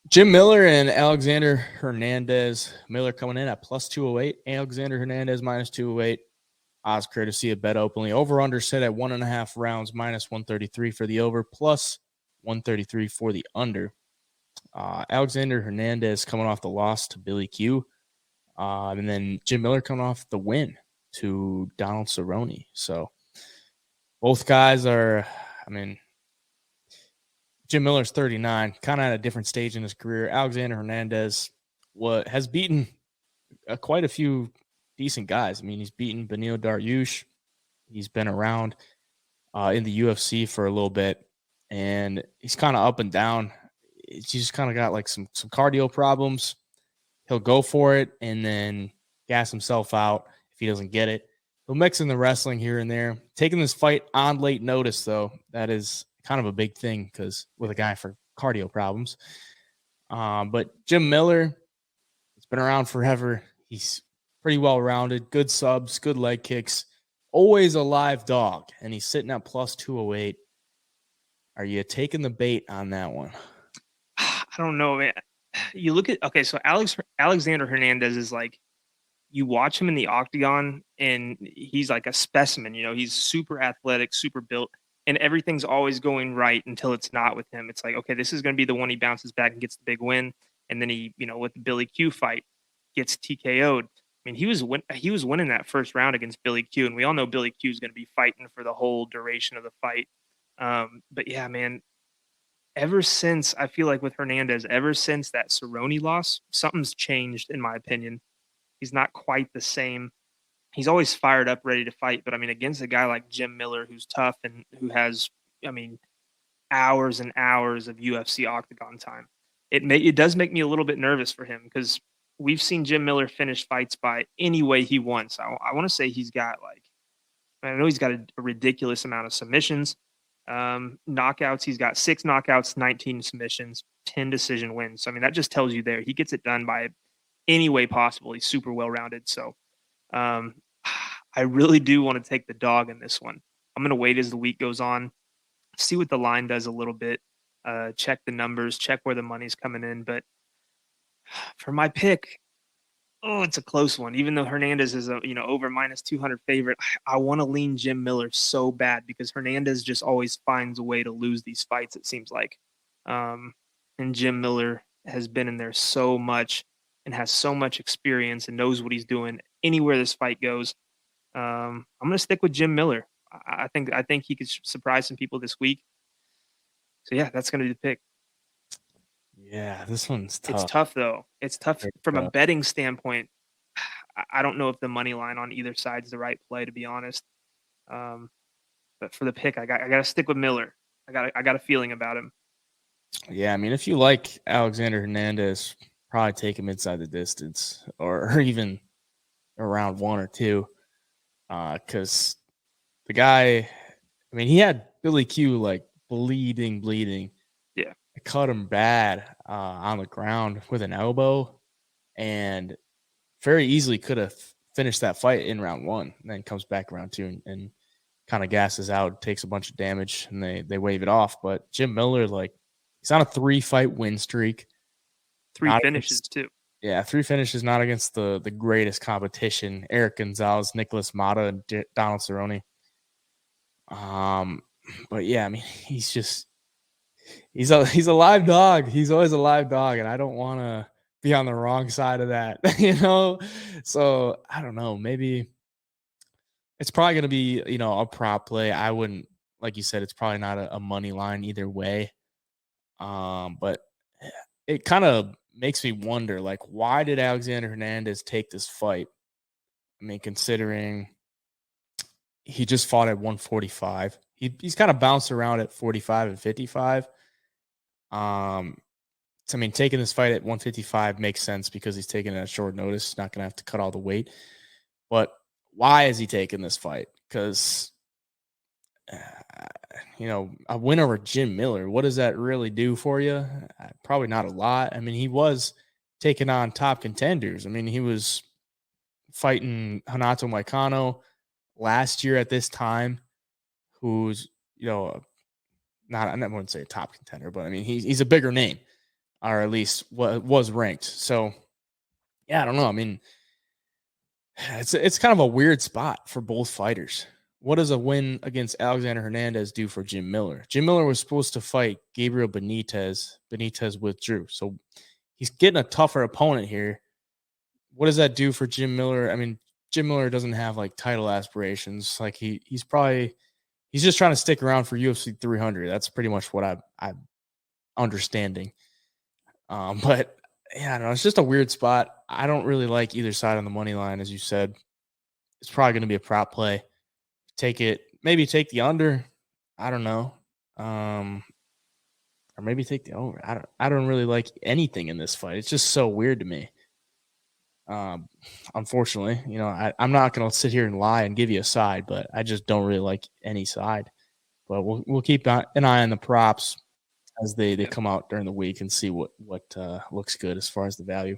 Jim Miller and Alexander Hernandez. Miller coming in at plus 208. Alexander Hernandez minus 208. Odds courtesy of BetOpenly. Over-under set at 1.5 rounds, minus 133 for the over, plus 133 for the under. Alexander Hernandez coming off the loss to Billy Q. And then Jim Miller coming off the win to Donald Cerrone. So both guys are, Jim Miller's 39, kind of at a different stage in his career. Alexander Hernandez has beaten quite a few decent guys. I mean, he's beaten Beneil Dariush. He's been around in the UFC for a little bit, and he's kind of up and down. He's just kind of got like some cardio problems. He'll go for it and then gas himself out if he doesn't get it. He'll mix in the wrestling here and there. Taking this fight on late notice, though, that is kind of a big thing because with a guy for cardio problems. But Jim Miller, he's been around forever. He's pretty well-rounded, good subs, good leg kicks, always a live dog, and he's sitting at plus 208. Are you taking the bait on that one? I don't know, man. You look at, okay, so Alexander Hernandez is like, you watch him in the octagon, and he's like a specimen. You know, he's super athletic, super built, and everything's always going right until it's not with him. It's like, okay, this is going to be the one he bounces back and gets the big win. And then he, with the Billy Q fight, gets TKO'd. I mean, he was winning that first round against Billy Q, and we all know Billy Q is going to be fighting for the whole duration of the fight. But yeah, man, ever since, I feel like with Hernandez, ever since that Cerrone loss, something's changed in my opinion. He's not quite the same. He's always fired up, ready to fight. But I mean, against a guy like Jim Miller, who's tough and who has, hours and hours of UFC octagon time, it does make me a little bit nervous for him because we've seen Jim Miller finish fights by any way he wants. I want to say he's got I know he's got a ridiculous amount of submissions, knockouts. He's got 6 knockouts, 19 submissions, 10 decision wins. So, I mean, that just tells you there he gets it done by any way possible. He's super well-rounded. So I really do want to take the dog in this one. I'm going to wait as the week goes on, see what the line does a little bit, check the numbers, check where the money's coming in. But for my pick, it's a close one. Even though Hernandez is a over minus 200 favorite, I want to lean Jim Miller so bad because Hernandez just always finds a way to lose these fights, it seems like. And Jim Miller has been in there so much and has so much experience and knows what he's doing anywhere this fight goes. I'm going to stick with Jim Miller. I think he could surprise some people this week. So yeah, that's going to be the pick. Yeah, this one's tough. It's tough though. It's tough from a betting standpoint. I don't know if the money line on either side is the right play, to be honest. But for the pick, I got to stick with Miller. I got a feeling about him. Yeah, I mean, if you like Alexander Hernandez, probably take him inside the distance or even around 1 or 2. Because the guy, I mean, he had Billy Q like bleeding. Yeah. It cut him bad on the ground with an elbow and very easily could have finished that fight in round 1 and then comes back round 2 and kind of gasses out, takes a bunch of damage, and they wave it off. But Jim Miller, like, he's on a 3-fight win streak. 3 finishes too. Yeah, 3 finishes, not against the greatest competition. Eric Gonzalez, Nicholas Mata, and Donald Cerrone. But yeah, I mean, he's a live dog. He's always a live dog, and I don't want to be on the wrong side of that, So I don't know. Maybe it's probably going to be, a prop play. I wouldn't, like you said, it's probably not a money line either way. But it kind of makes me wonder, like, why did Alexander Hernandez take this fight? I mean, considering he just fought at 145, he's kind of bounced around at 45 and 55. So, I mean, taking this fight at 155 makes sense because he's taking it at short notice. He's not going to have to cut all the weight. But why is he taking this fight? Because, a win over Jim Miller, what does that really do for you? Probably not a lot. I mean, he was taking on top contenders. I mean, he was fighting Renato Moicano last year at this time, who's, not, I wouldn't say a top contender, but I mean, he's a bigger name. or at least what was ranked. So yeah, I don't know. I mean, it's kind of a weird spot for both fighters. What does a win against Alexander Hernandez do for Jim Miller? Jim Miller was supposed to fight Gabriel Benitez. Benitez withdrew. So he's getting a tougher opponent here. What does that do for Jim Miller? I mean, Jim Miller doesn't have like title aspirations. Like he's just trying to stick around for UFC 300. That's pretty much what I'm understanding. But yeah, no, it's just a weird spot. I don't really like either side on the money line, as you said. It's probably going to be a prop play. Take it, maybe take the under. I don't know. Or maybe take the over. I don't really like anything in this fight. It's just so weird to me. Unfortunately, you know, I'm not going to sit here and lie and give you a side, but I just don't really like any side. But we'll keep an eye on the props as they come out during the week and see what looks good as far as the value.